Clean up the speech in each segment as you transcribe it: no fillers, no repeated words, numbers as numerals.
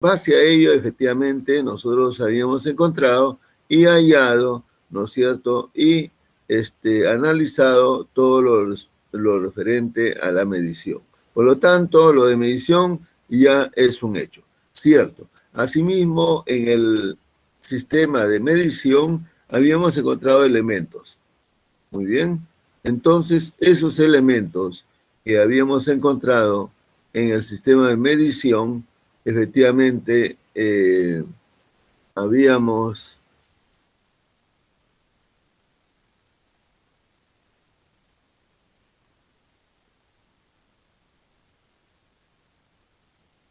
base a ello, efectivamente, nosotros habíamos encontrado y hallado, ¿no es cierto?, y analizado todo lo referente a la medición. Por lo tanto, lo de medición ya es un hecho, cierto. Asimismo, en el sistema de medición habíamos encontrado elementos. Muy bien. Entonces, esos elementos que habíamos encontrado en el sistema de medición, efectivamente, habíamos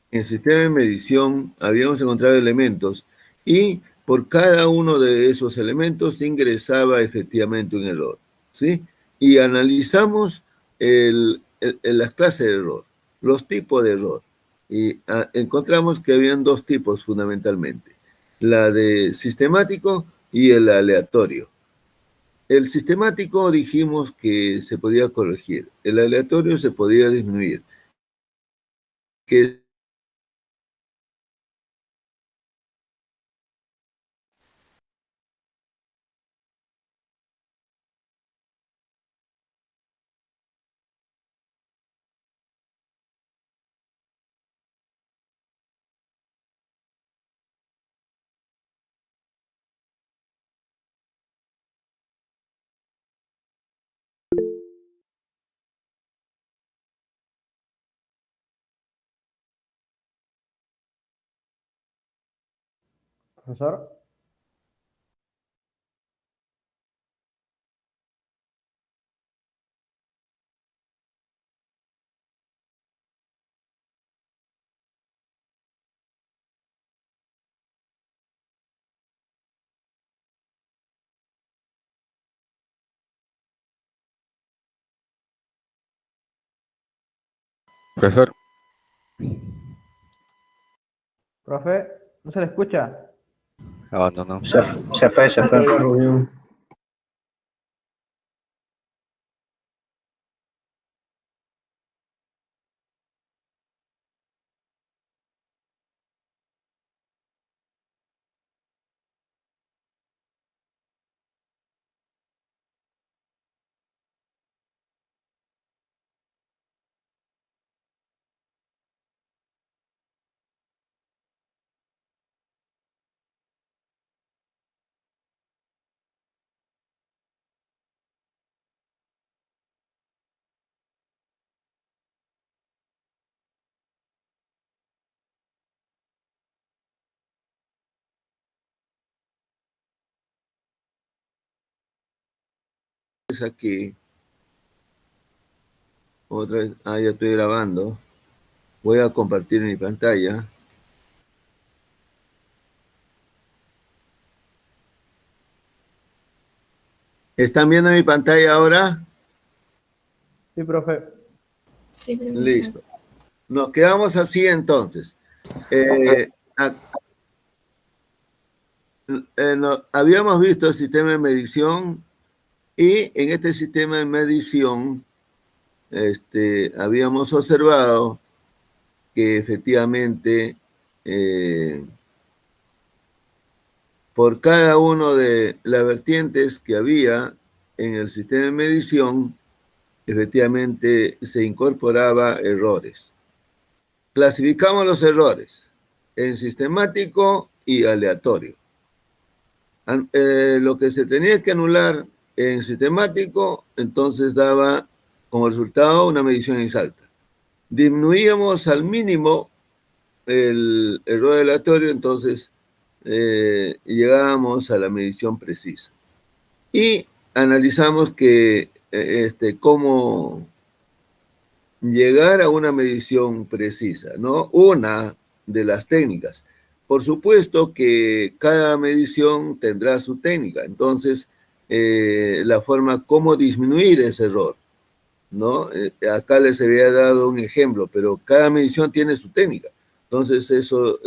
en el sistema de medición habíamos encontrado elementos y por cada uno de esos elementos ingresaba efectivamente un error, ¿sí? Y analizamos las clases de error, los tipos de error, y encontramos que habían dos tipos fundamentalmente, la de sistemático y el aleatorio. El sistemático dijimos que se podía corregir, el aleatorio se podía disminuir, que Profesor. Profesor, Profe, no se le escucha. abandonó. Se fue la reunión. es aquí. Otra vez, ya estoy grabando. Voy a compartir mi pantalla. ¿Están viendo mi pantalla ahora? Sí, profe. Sí, profesor. Listo. Nos quedamos así entonces. Habíamos visto el sistema de medición y en este sistema de medición habíamos observado que efectivamente por cada uno de las vertientes que había en el sistema de medición, efectivamente se incorporaba errores. Clasificamos los errores en sistemático y aleatorio. Lo que se tenía que anular en sistemático, entonces daba como resultado una medición inexacta. Disminuíamos al mínimo el error aleatorio, entonces llegábamos a la medición precisa. Y analizamos que cómo llegar a una medición precisa, ¿no? Una de las técnicas. Por supuesto que cada medición tendrá su técnica, entonces la forma cómo disminuir ese error, ¿no? Acá les había dado un ejemplo, pero cada medición tiene su técnica. Entonces eso,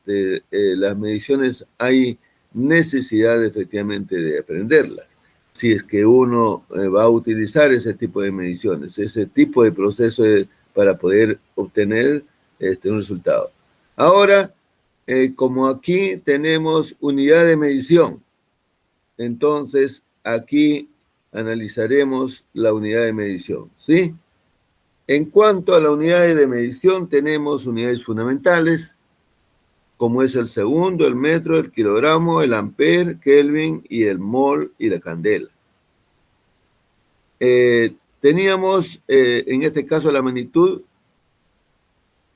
las mediciones hay necesidad efectivamente de aprenderlas. Si es que uno va a utilizar ese tipo de mediciones, ese tipo de proceso para poder obtener un resultado. Ahora, como aquí tenemos unidad de medición, entonces aquí analizaremos la unidad de medición, ¿sí? En cuanto a la unidad de medición, tenemos unidades fundamentales, como es el segundo, el metro, el kilogramo, el ampere, Kelvin y el mol y la candela. Teníamos, en este caso, la magnitud,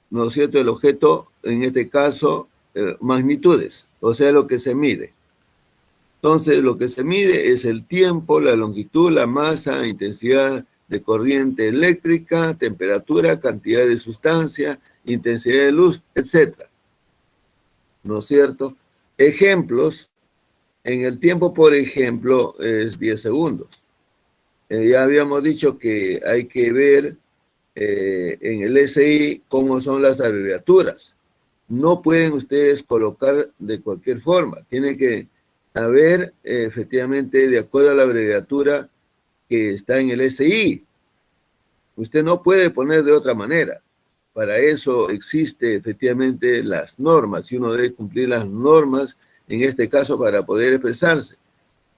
¿no es cierto?, el objeto, en este caso, magnitudes, o sea, lo que se mide. Entonces, lo que se mide es el tiempo, la longitud, la masa, intensidad de corriente eléctrica, temperatura, cantidad de sustancia, intensidad de luz, etc. ¿No es cierto? Ejemplos, en el tiempo, por ejemplo, es 10 segundos. Ya habíamos dicho que hay que ver en el SI cómo son las abreviaturas. No pueden ustedes colocar de cualquier forma. Tiene que haber, efectivamente, de acuerdo a la abreviatura que está en el SI. Usted no puede poner de otra manera. Para eso existe, efectivamente, las normas. Y uno debe cumplir las normas, en este caso, para poder expresarse.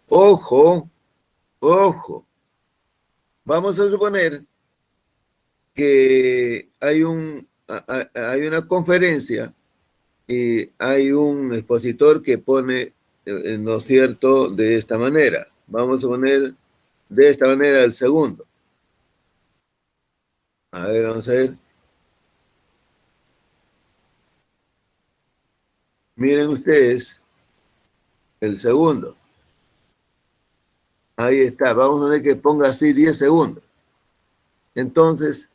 Ojo, ojo. Vamos a suponer que hay una conferencia y hay un expositor que pone, ¿no es cierto?, de esta manera. Vamos a poner de esta manera el segundo. A ver, vamos a ver. Miren ustedes el segundo. Ahí está. Vamos a ver que ponga así 10 segundos. Entonces,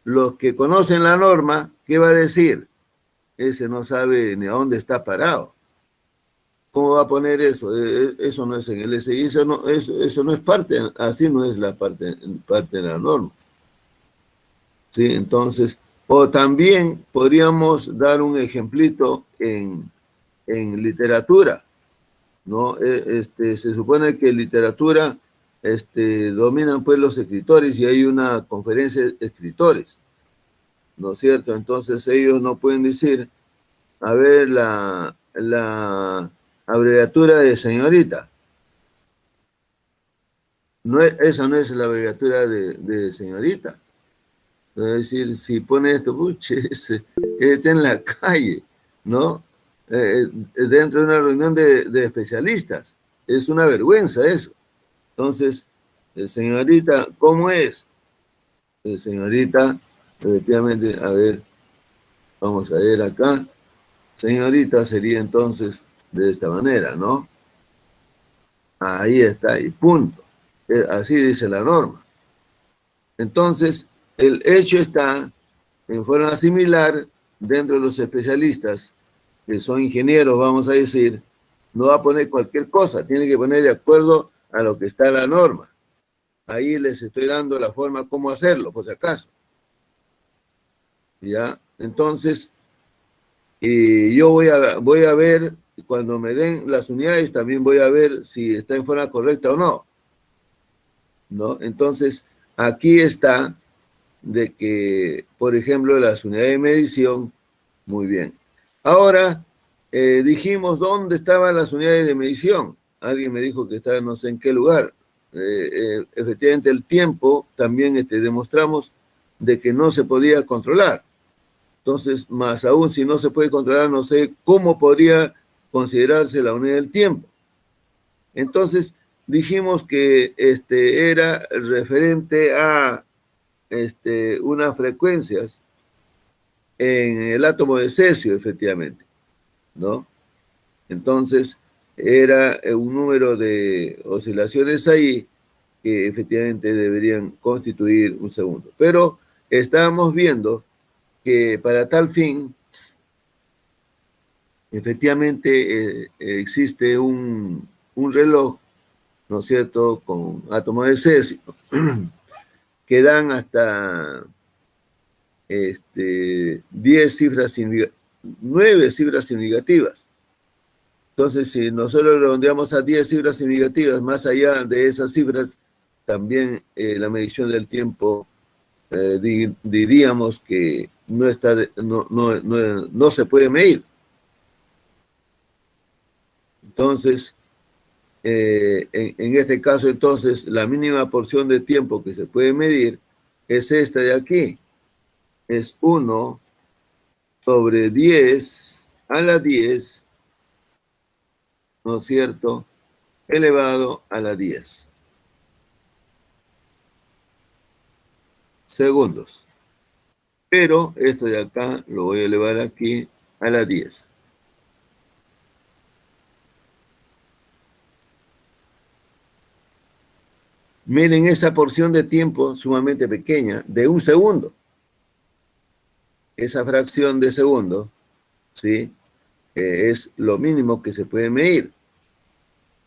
los que conocen la norma, ¿qué va a decir? Ese no sabe ni a dónde está parado. ¿Cómo va a poner eso? Eso no es en el SI, eso no es parte, así no es la parte de la norma. ¿Sí? Entonces, o también podríamos dar un ejemplito en literatura, ¿no? Se supone que en literatura dominan pues los escritores y hay una conferencia de escritores, ¿no es cierto? Entonces ellos no pueden decir, a ver, la abreviatura de señorita. Esa no es la abreviatura de señorita. Es decir, si pone esto, está en la calle, ¿no? Dentro de una reunión de especialistas. Es una vergüenza eso. Entonces, señorita, ¿cómo es? Señorita, efectivamente, a ver, vamos a ver acá. Señorita sería entonces de esta manera, ¿no? Ahí está, y punto. Así dice la norma. Entonces, el hecho está en forma similar dentro de los especialistas, que son ingenieros, vamos a decir, no va a poner cualquier cosa, tiene que poner de acuerdo a lo que está en la norma. Ahí les estoy dando la forma cómo hacerlo, por si acaso. ¿Ya? Entonces, yo voy a ver, cuando me den las unidades, también voy a ver si está en forma correcta o no. ¿No? Entonces, aquí está de que, por ejemplo, las unidades de medición, muy bien. Ahora, dijimos dónde estaban las unidades de medición. Alguien me dijo que estaba no sé en qué lugar. Efectivamente, el tiempo también demostramos de que no se podía controlar. Entonces, más aún si no se puede controlar, no sé cómo podría considerarse la unidad del tiempo. Entonces, dijimos que era referente a unas frecuencias en el átomo de cesio, efectivamente, ¿no? Entonces, era un número de oscilaciones ahí que efectivamente deberían constituir un segundo. Pero estábamos viendo que para tal fin, efectivamente existe un reloj, ¿no es cierto?, con átomos de cesio, que dan hasta 9 cifras significativas. Entonces, si nosotros redondeamos a 10 cifras significativas, más allá de esas cifras, también la medición del tiempo diríamos que no se puede medir. Entonces, en este caso, entonces, la mínima porción de tiempo que se puede medir es esta de aquí. Es 1 sobre 10 a la 10, ¿no es cierto?, elevado a la 10 segundos. Pero esto de acá lo voy a elevar aquí a la 10. Miren esa porción de tiempo sumamente pequeña, de 1 segundo. Esa fracción de segundo, ¿sí?, es lo mínimo que se puede medir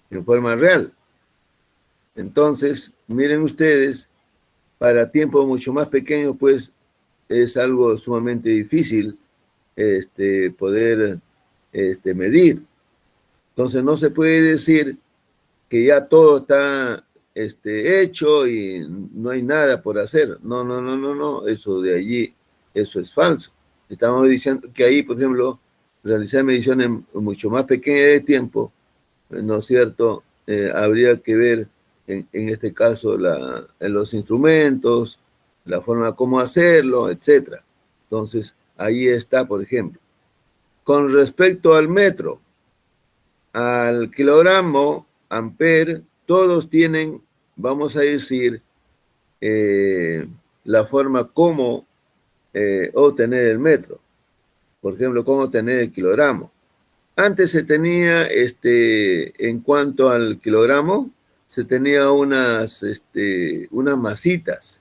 en forma real. Entonces, miren ustedes, para tiempo mucho más pequeño, pues, es algo sumamente difícil poder medir. Entonces, no se puede decir que ya todo está hecho y no hay nada por hacer. No, eso de allí, eso es falso. Estamos diciendo que ahí, por ejemplo, realizar mediciones mucho más pequeñas de tiempo, ¿no es cierto?, habría que ver en este caso los instrumentos, la forma como hacerlo, etc. Entonces, ahí está, por ejemplo. Con respecto al metro, al kilogramo, amper, todos tienen, vamos a decir, la forma como obtener el metro. Por ejemplo, cómo obtener el kilogramo. Antes se tenía, en cuanto al kilogramo, se tenía unas masitas.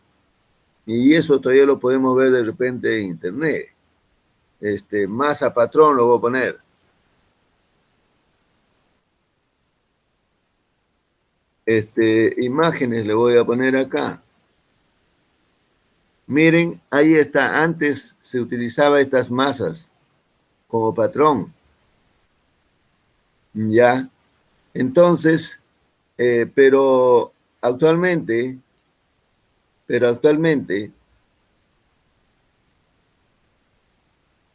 Y eso todavía lo podemos ver de repente en internet. Masa patrón lo voy a poner. Imágenes le voy a poner acá. Miren, ahí está. Antes se utilizaba estas masas como patrón. Ya. Entonces, pero actualmente,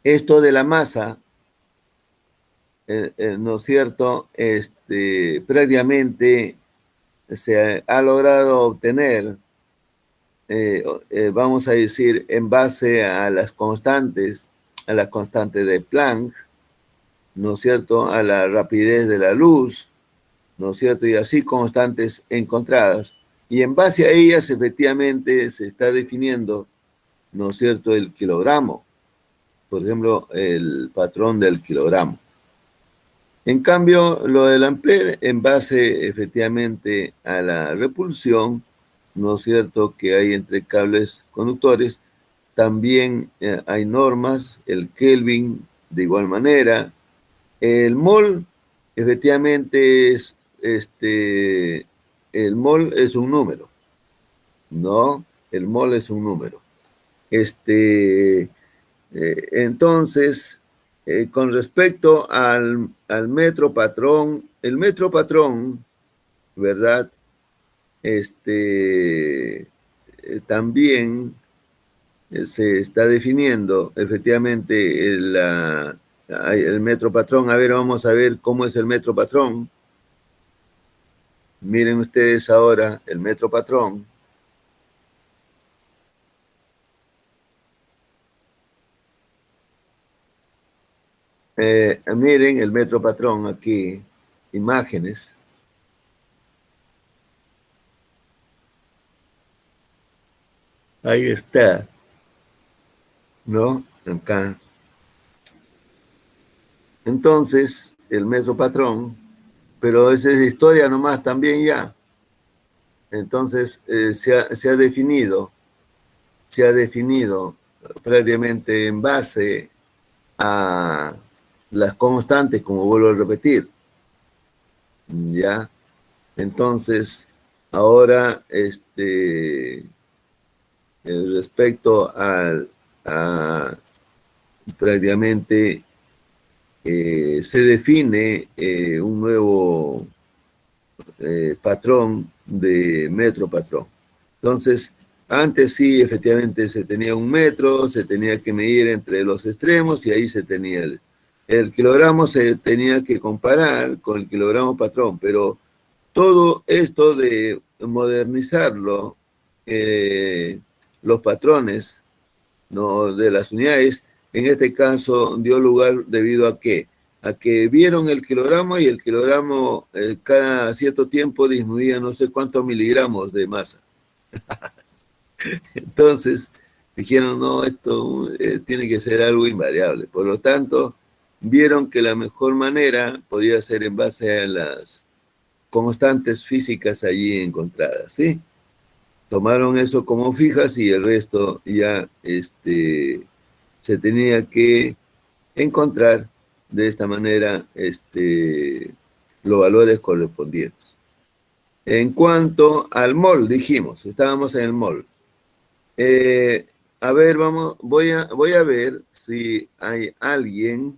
esto de la masa, ¿no es cierto?, prácticamente se ha logrado obtener, vamos a decir, en base a las constantes, de Planck, ¿no es cierto?, a la rapidez de la luz, ¿no es cierto?, y así constantes encontradas. Y en base a ellas, efectivamente, se está definiendo, ¿no es cierto?, el kilogramo. Por ejemplo, el patrón del kilogramo. En cambio, lo del amper, en base, efectivamente, a la repulsión, ¿no es cierto?, que hay entre cables conductores, también hay normas, el Kelvin, de igual manera. El mol, efectivamente, el mol es un número, ¿no? El mol es un número. Entonces, con respecto al metro patrón, el metro patrón, ¿verdad?, también se está definiendo, efectivamente, el metro patrón. A ver, vamos a ver cómo es el metro patrón. Miren ustedes ahora el metro patrón. Miren el metro patrón aquí, imágenes. Ahí está, ¿no? Acá. Entonces, el metro patrón, pero esa es historia nomás también ya. Entonces, se ha definido previamente en base a las constantes, como vuelvo a repetir, ¿ya? Entonces, ahora, respecto a prácticamente se define un nuevo patrón de metro patrón. Entonces, antes sí, efectivamente, se tenía un metro, se tenía que medir entre los extremos y ahí se tenía el kilogramo se tenía que comparar con el kilogramo patrón, pero todo esto de modernizarlo, los patrones, ¿no?, de las unidades, en este caso dio lugar debido a qué? A que vieron el kilogramo y el kilogramo cada cierto tiempo disminuía no sé cuántos miligramos de masa. Entonces dijeron, no, esto tiene que ser algo invariable. Por lo tanto, vieron que la mejor manera podía ser en base a las constantes físicas allí encontradas, ¿sí? Tomaron eso como fijas y el resto ya se tenía que encontrar de esta manera los valores correspondientes. En cuanto al mol, dijimos, estábamos en el mol. A ver, voy a ver si hay alguien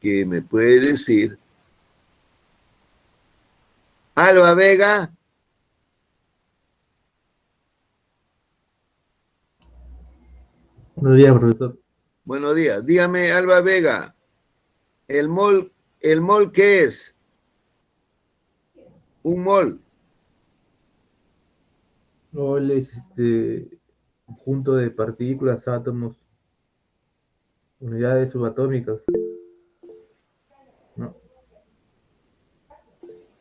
que me puede decir. Alba Vega. Buenos días, profesor. Buenos días. Dígame, Alba Vega, ¿el mol qué es? Un mol. Mol es conjunto de partículas, átomos, unidades subatómicas. ¿No?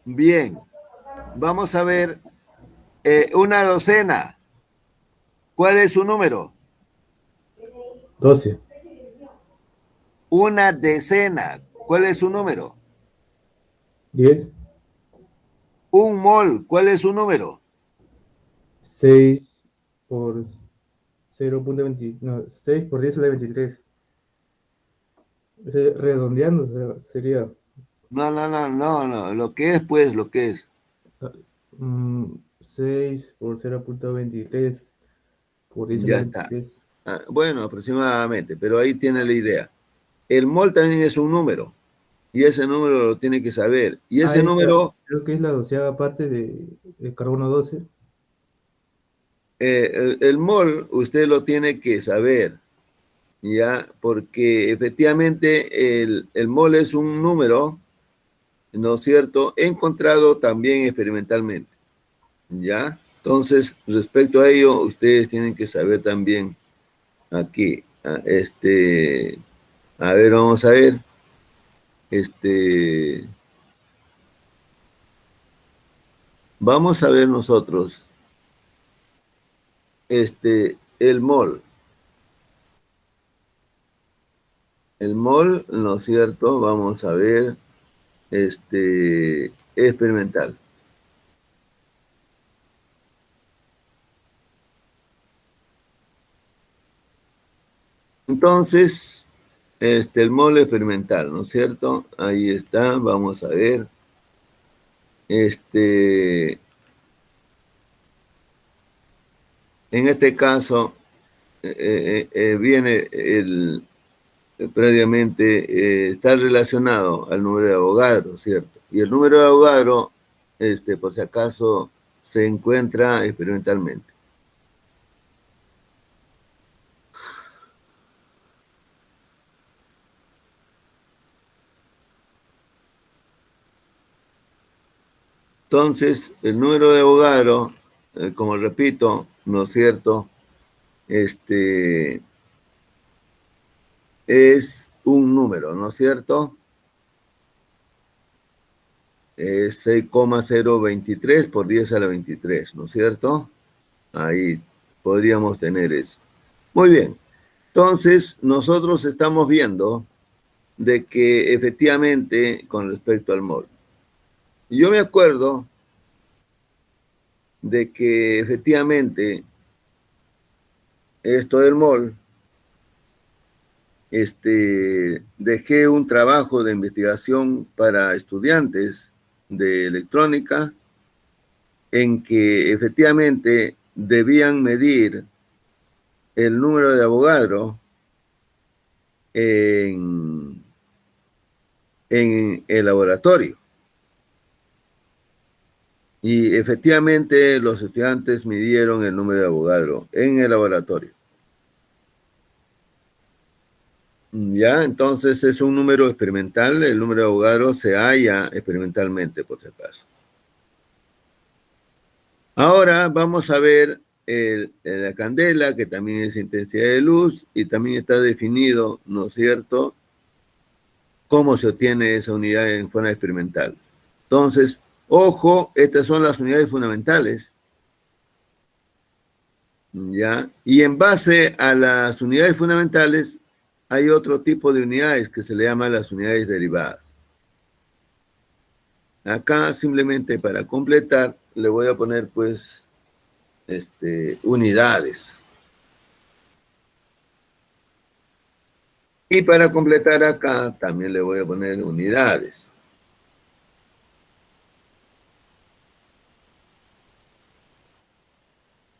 Bien. Vamos a ver una docena. ¿Cuál es su número? 12. Una decena. ¿Cuál es su número? 10. Un mol. ¿Cuál es su número? 6 por 0.20, no, 6 por 10 a la 23. Redondeando sería No. Lo que es, pues, lo que es. 6 por 0.23 por 10 a la Ya está. 23. Bueno, aproximadamente, pero ahí tiene la idea. El mol también es un número, y ese número lo tiene que saber. Y ese número, Creo que es la 12ª parte de carbono 12. el mol, usted lo tiene que saber, ¿ya? Porque efectivamente el mol es un número, ¿no es cierto?, encontrado también experimentalmente, ¿ya? Entonces, respecto a ello, ustedes tienen que saber también aquí, a ver, vamos a ver, vamos a ver nosotros, el mol. El mol, ¿no es cierto? Vamos a ver, experimental. Entonces, el mol experimental, ¿no es cierto? Ahí está, vamos a ver. En este caso, viene previamente, está relacionado al número de Avogadro, ¿cierto? Y el número de Avogadro, por si acaso, se encuentra experimentalmente. Entonces, el número de Avogadro, como repito, ¿no es cierto?, es un número, ¿no es cierto? Es 6,023 por 10 a la 23, ¿no es cierto? Ahí podríamos tener eso. Muy bien. Entonces, nosotros estamos viendo de que efectivamente, con respecto al mol, yo me acuerdo de que efectivamente esto del mol, dejé un trabajo de investigación para estudiantes de electrónica en que efectivamente debían medir el número de Avogadro en el laboratorio. Y efectivamente los estudiantes midieron el número de Avogadro en el laboratorio. Ya, entonces es un número experimental, el número de Avogadro se halla experimentalmente, por si acaso. Ahora vamos a ver la candela, que también es intensidad de luz, y también está definido, ¿no es cierto?, cómo se obtiene esa unidad en forma experimental. Entonces, ojo, estas son las unidades fundamentales, ¿ya? Y en base a las unidades fundamentales, hay otro tipo de unidades que se le llaman las unidades derivadas. Acá, simplemente para completar, le voy a poner, pues, unidades. Y para completar acá, también le voy a poner unidades.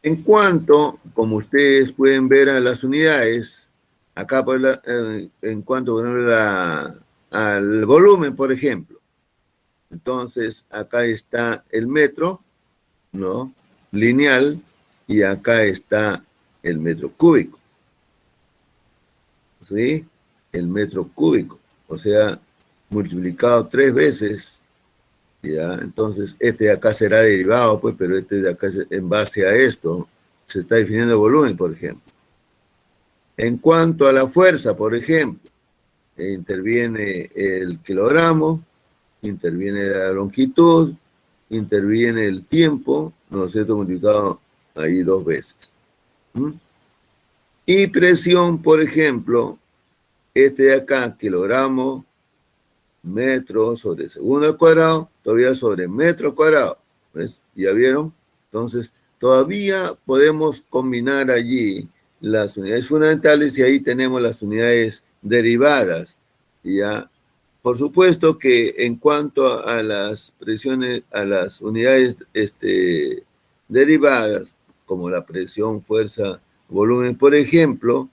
En cuanto, como ustedes pueden ver a las unidades, acá pues, en cuanto al volumen, por ejemplo. Entonces, acá está el metro, ¿no?, lineal, y acá está el metro cúbico. ¿Sí? El metro cúbico. O sea, multiplicado 3 veces, ¿ya? Entonces, este de acá será derivado, pues, pero este de acá, en base a esto, se está definiendo el volumen, por ejemplo. En cuanto a la fuerza, por ejemplo, interviene el kilogramo, interviene la longitud, interviene el tiempo, ¿no es cierto?, multiplicado ahí 2 veces. Y presión, por ejemplo, este de acá, kilogramo, metro sobre segundo al cuadrado, todavía sobre metro cuadrado. ¿Ves? ¿Ya vieron? Entonces, todavía podemos combinar allí las unidades fundamentales y ahí tenemos las unidades derivadas. ¿Ya? Por supuesto que en cuanto a las presiones, a las unidades derivadas, como la presión, fuerza, volumen, por ejemplo,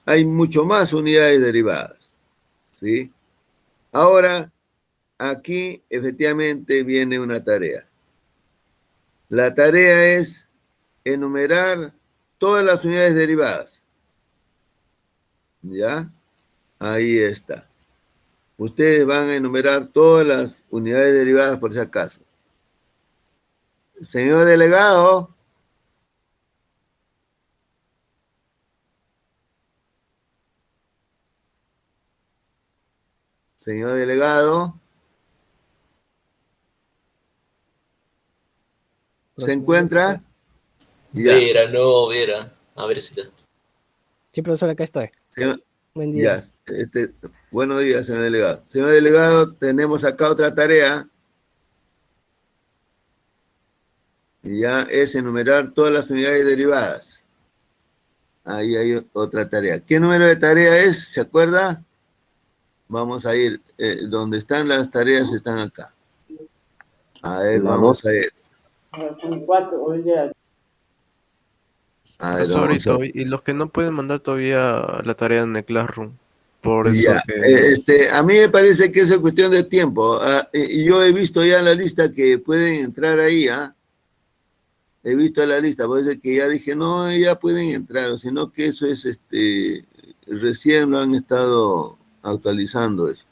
hay mucho más unidades derivadas, ¿sí? Ahora, aquí efectivamente viene una tarea. La tarea es enumerar todas las unidades derivadas. ¿Ya? Ahí está. Ustedes van a enumerar todas las unidades derivadas por si acaso. Señor delegado. Señor delegado. ¿Se encuentra? Ya. Vera, no, Vera. A ver si está. Sí, profesor, acá estoy. Señor, Buen día. ya, buenos días, señor delegado. Señor delegado, tenemos acá otra tarea. Y ya es enumerar todas las unidades derivadas. Ahí hay otra tarea. ¿Qué número de tarea es? ¿Se acuerda? Vamos a ir. Donde están las tareas están acá. A ver, vamos a ir. Profesor, y los que no pueden mandar todavía la tarea en el Classroom, por eso Ya, a mí me parece que es cuestión de tiempo. Y yo he visto ya la lista que pueden entrar ahí, He visto la lista, por eso que ya dije, no, ya pueden entrar, sino que eso es, recién lo han estado actualizando eso.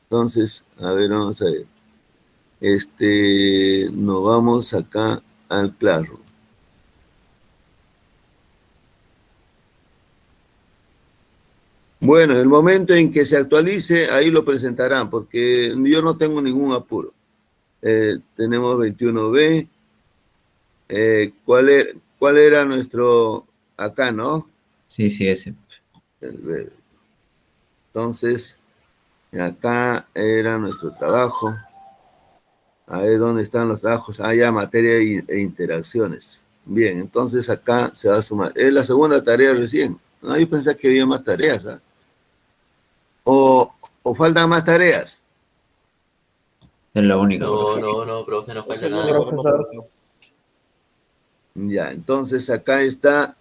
Entonces, a ver, vamos a ver. Nos vamos acá al Classroom. Bueno, el momento en que se actualice, ahí lo presentarán, porque yo no tengo ningún apuro. Tenemos 21B. ¿Cuál era nuestro acá, no? Sí, ese. Entonces, acá era nuestro trabajo. A ver dónde están los trabajos. Ya materia e interacciones. Bien, entonces acá se va a sumar. Es la segunda tarea recién. No, yo pensé que había más tareas. ¿O faltan más tareas? Es la única. No, profe, no falta nada. Ya, entonces acá está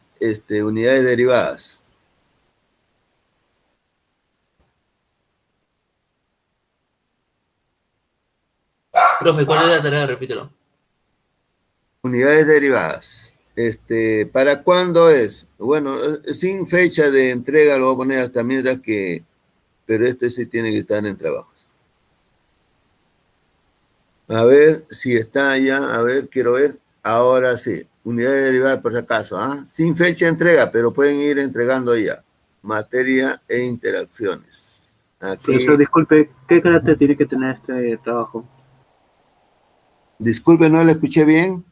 unidades derivadas. Profe, ¿cuál es la tarea? Repítelo. Unidades derivadas. ¿Para cuándo es? Bueno, sin fecha de entrega lo voy a poner hasta mientras que pero este sí tiene que estar en trabajos. A ver si está ya, a ver, quiero ver. Ahora sí, unidad de derivada por si acaso, ¿ah? Sin fecha de entrega, pero pueden ir entregando ya. Materia e interacciones. Aquí, Profesor, disculpe, ¿qué carácter tiene que tener este trabajo? disculpe, no le escuché bien.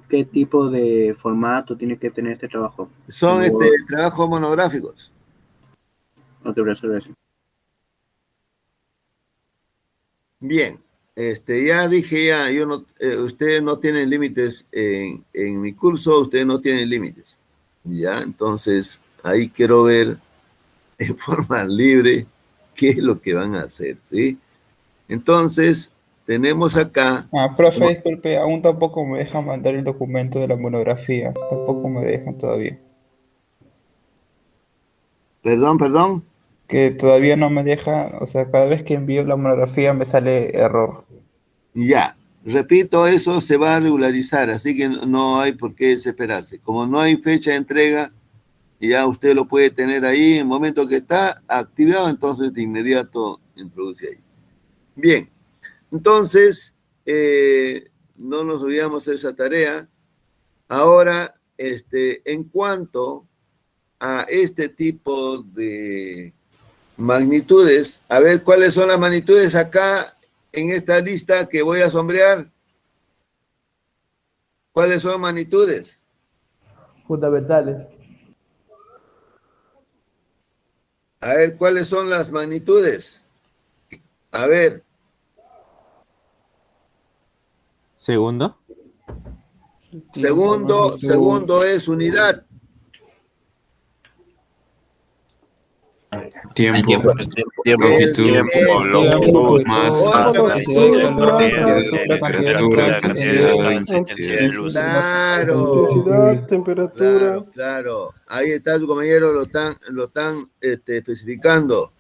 ¿Qué tipo de formato tiene que tener este trabajo? Son Word. trabajos monográficos. Ok, profesor, gracias. Bien, ya dije ya, yo no, ustedes no tienen límites en mi curso, ustedes no tienen límites. Ya, entonces ahí quiero ver en forma libre qué es lo que van a hacer, ¿sí? Entonces, tenemos acá, Profe, disculpe, aún tampoco me dejan mandar el documento de la monografía. Tampoco me dejan todavía. perdón, Que todavía no me deja, o sea, cada vez que envío la monografía me sale error. ya, repito, eso se va a regularizar, así que no hay por qué desesperarse. Como no hay fecha de entrega, ya usted lo puede tener ahí, en el momento que está activado, entonces de inmediato introduce ahí. Bien, entonces, no nos olvidamos de esa tarea. Ahora, en cuanto a este tipo de magnitudes, a ver cuáles son las magnitudes acá en esta lista que voy a sombrear. ¿Cuáles son magnitudes? Fundamentales. A ver, ¿cuáles son las magnitudes? A ver, Segundo. segundo es unidad. Tiempo, longitud, masa, temperatura, intensidad de luz. Velocidad, temperatura. Claro. Ahí está su compañero, lo están especificando.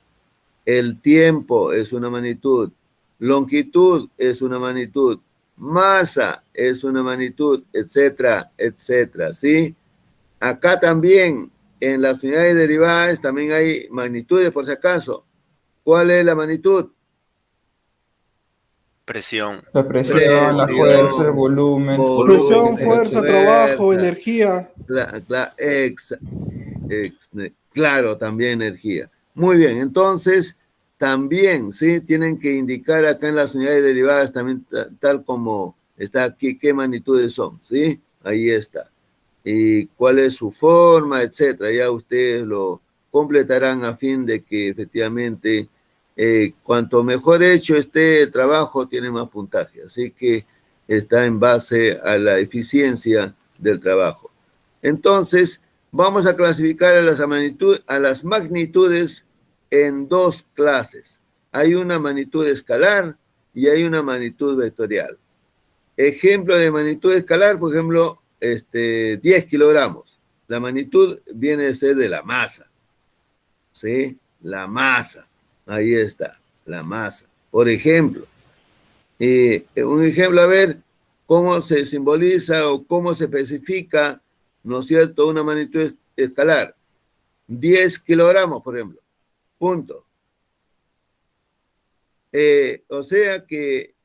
El tiempo es una magnitud, longitud es una magnitud, masa es una magnitud, etcétera, etcétera, ¿sí? Acá también, en las unidades derivadas, también hay magnitudes, por si acaso. ¿Cuál es la magnitud? Presión. La presión, la fuerza, el volumen. Presión, fuerza, trabajo, energía. Claro, también energía. Muy bien, entonces, también, ¿sí? Tienen que indicar acá en las unidades derivadas, también tal como está aquí, qué magnitudes son, ¿sí? Ahí está. Y cuál es su forma, etcétera. Ya ustedes lo completarán a fin de que efectivamente cuanto mejor hecho esté el trabajo, tiene más puntaje. Así que está en base a la eficiencia del trabajo. Entonces, vamos a clasificar a las magnitudes en dos clases. Hay una magnitud escalar y hay una magnitud vectorial. Ejemplo de magnitud escalar, por ejemplo, 10 kilogramos. La magnitud viene a ser de la masa. ¿Sí? La masa. Ahí está, la masa. Por ejemplo, un ejemplo, a ver, cómo se simboliza o cómo se especifica, ¿no es cierto?, una magnitud escalar. 10 kilogramos, por ejemplo. Punto. O sea que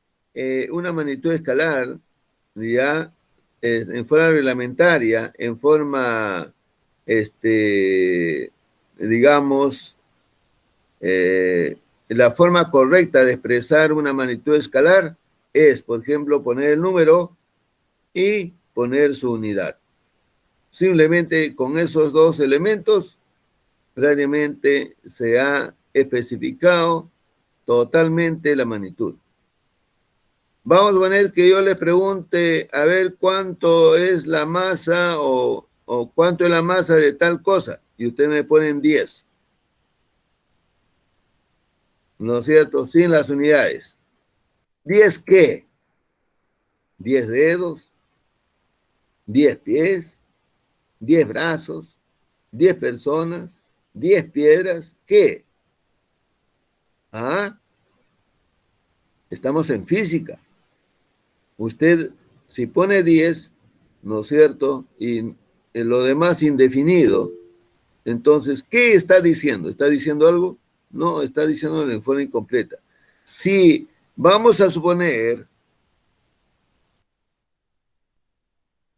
una magnitud escalar, ya, en forma reglamentaria, en forma, digamos, la forma correcta de expresar una magnitud escalar es, por ejemplo, poner el número y poner su unidad. Simplemente con esos dos elementos, prácticamente se ha especificado totalmente la magnitud. Vamos a poner que yo les pregunte, a ver, ¿cuánto es la masa o cuánto es la masa de tal cosa? Y ustedes me ponen 10. ¿No es cierto? Sin las unidades. ¿10 qué? 10 dedos, 10 pies, 10 brazos, 10 personas, 10 piedras, ¿qué? ¿Ah? Estamos en física. Usted, si pone 10, ¿no es cierto? Y lo demás indefinido, entonces, ¿qué está diciendo? ¿Está diciendo algo? No, está diciendo en forma incompleta. Si vamos a suponer,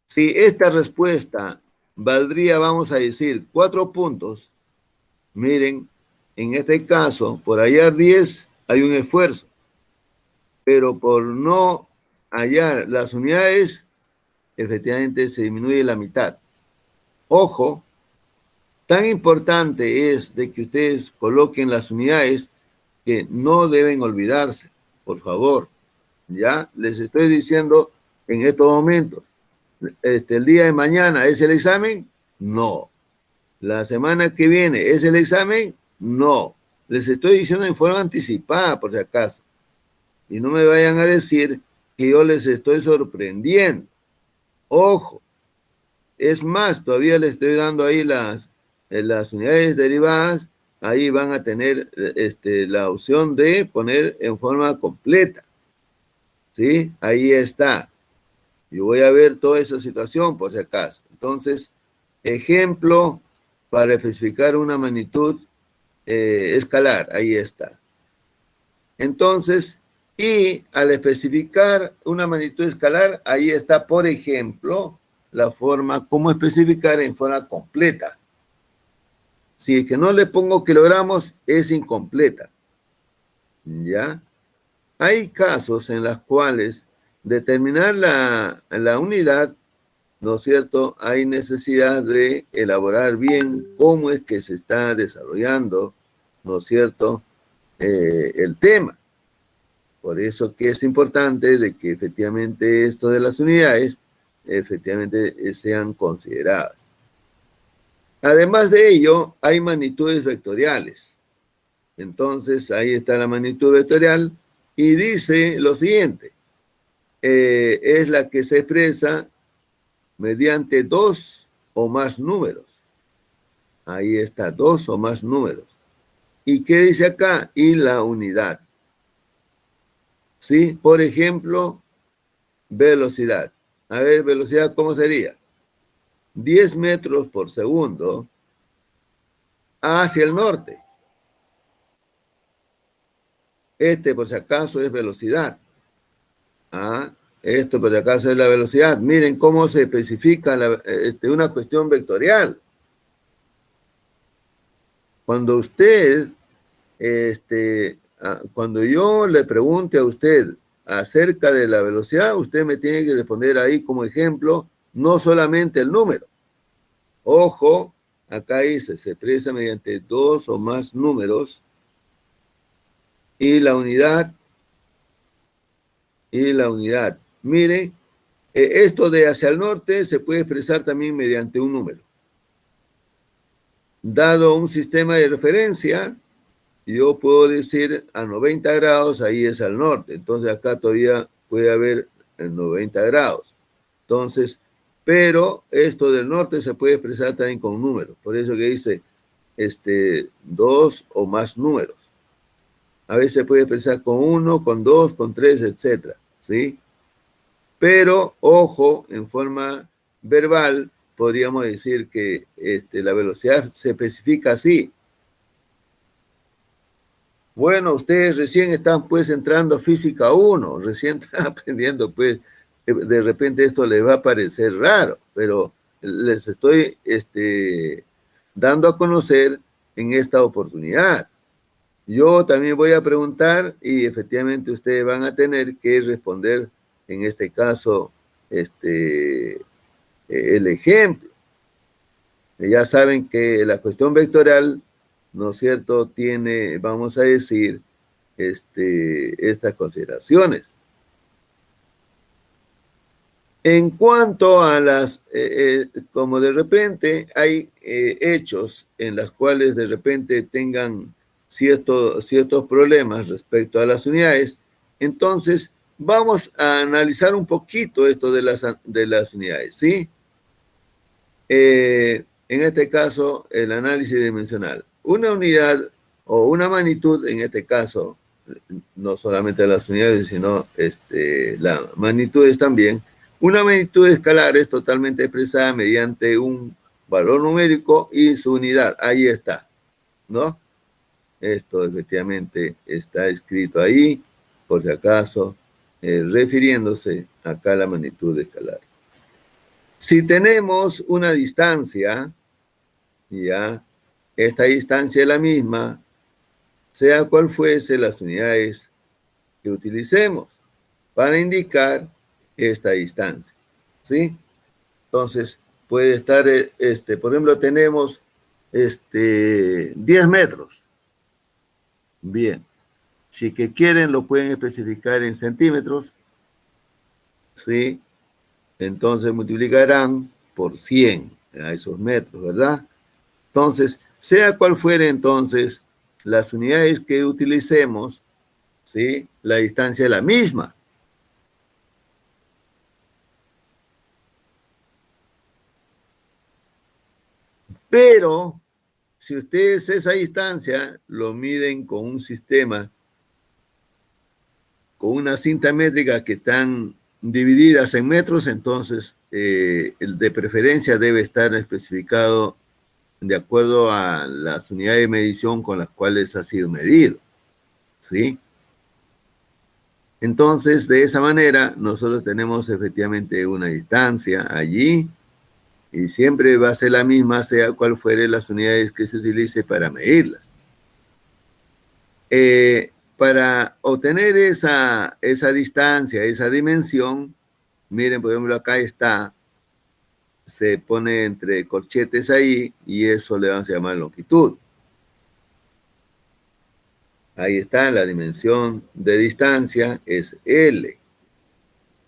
si esta respuesta valdría, vamos a decir, 4 puntos, miren, en este caso, por hallar 10 hay un esfuerzo, pero por no hallar las unidades, efectivamente se disminuye la mitad. Ojo, tan importante es de que ustedes coloquen las unidades que no deben olvidarse, por favor. Ya les estoy diciendo en estos momentos, el día de mañana ¿es el examen? No. La semana que viene ¿es el examen? No. Les estoy diciendo en forma anticipada, por si acaso. Y no me vayan a decir que yo les estoy sorprendiendo. Ojo. Es más, todavía les estoy dando ahí las unidades derivadas. Ahí van a tener la opción de poner en forma completa. ¿Sí? Ahí está. Yo voy a ver toda esa situación, por si acaso. Entonces, ejemplo para especificar una magnitud escalar. Ahí está. Entonces, y al especificar una magnitud escalar, ahí está, por ejemplo, la forma, cómo especificar en forma completa. Si es que no le pongo kilogramos, es incompleta. ¿Ya? Hay casos en los cuales determinar la unidad, ¿no es cierto? Hay necesidad de elaborar bien cómo es que se está desarrollando, ¿no es cierto?, el tema. Por eso que es importante de que efectivamente esto de las unidades efectivamente sean consideradas. Además de ello, hay magnitudes vectoriales. Entonces, ahí está la magnitud vectorial y dice lo siguiente. Es la que se expresa mediante 2 o más números. Ahí está, 2 o más números. ¿Y qué dice acá? Y la unidad. ¿Sí? Por ejemplo, velocidad. A ver, velocidad, ¿cómo sería? 10 metros por segundo hacia el norte. Por si acaso, es velocidad. Esto, por si acaso, es la velocidad. Miren cómo se especifica una cuestión vectorial. Cuando usted, cuando yo le pregunte a usted acerca de la velocidad, usted me tiene que responder ahí como ejemplo, no solamente el número. Ojo, acá dice, se expresa mediante 2 o más números y la unidad. Mire, esto de hacia el norte se puede expresar también mediante un número. Dado un sistema de referencia, yo puedo decir a 90 grados, ahí es al norte. Entonces acá todavía puede haber 90 grados. Entonces, pero esto del norte se puede expresar también con números. Por eso que dice 2 o más números. A veces se puede expresar con 1, con 2, con 3, etcétera, ¿sí? Pero, ojo, en forma verbal, podríamos decir que la velocidad se especifica así. Bueno, ustedes recién están pues entrando a física 1, recién están aprendiendo pues, de repente esto les va a parecer raro, pero les estoy dando a conocer en esta oportunidad. Yo también voy a preguntar y efectivamente ustedes van a tener que responder en este caso el ejemplo. Ya saben que la cuestión vectorial, ¿no es cierto?, tiene, vamos a decir, estas consideraciones. En cuanto a las, como de repente hay hechos en los cuales de repente tengan ciertos problemas respecto a las unidades, entonces vamos a analizar un poquito esto de las unidades, ¿sí? En este caso, el análisis dimensional. Una unidad o una magnitud, en este caso, no solamente las unidades, sino las magnitudes también. Una magnitud escalar es totalmente expresada mediante un valor numérico y su unidad. Ahí está, ¿no? esto efectivamente está escrito ahí, por si acaso, refiriéndose acá a la magnitud escalar. Si tenemos una distancia, ya, esta distancia es la misma, sea cual fuese las unidades que utilicemos para indicar esta distancia, ¿sí? Entonces, puede estar, por ejemplo, tenemos 10 metros. Bien. Si que quieren, lo pueden especificar en centímetros, ¿sí? Entonces, multiplicarán por 100 a esos metros, ¿verdad? Entonces, sea cual fuere, entonces, las unidades que utilicemos, ¿sí? La distancia es la misma. Pero, si ustedes esa distancia lo miden con un sistema, con una cinta métrica que están divididas en metros, entonces el de preferencia debe estar especificado de acuerdo a las unidades de medición con las cuales ha sido medido, ¿sí? Entonces, de esa manera, nosotros tenemos efectivamente una distancia allí, y siempre va a ser la misma, sea cual fuere las unidades que se utilice para medirlas. Para obtener esa distancia, esa dimensión, miren, por ejemplo, acá está, se pone entre corchetes ahí, y eso le vamos a llamar longitud. Ahí está, la dimensión de distancia es L.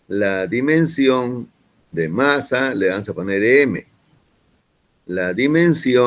La dimensión de masa le vamos a poner M. La dimensión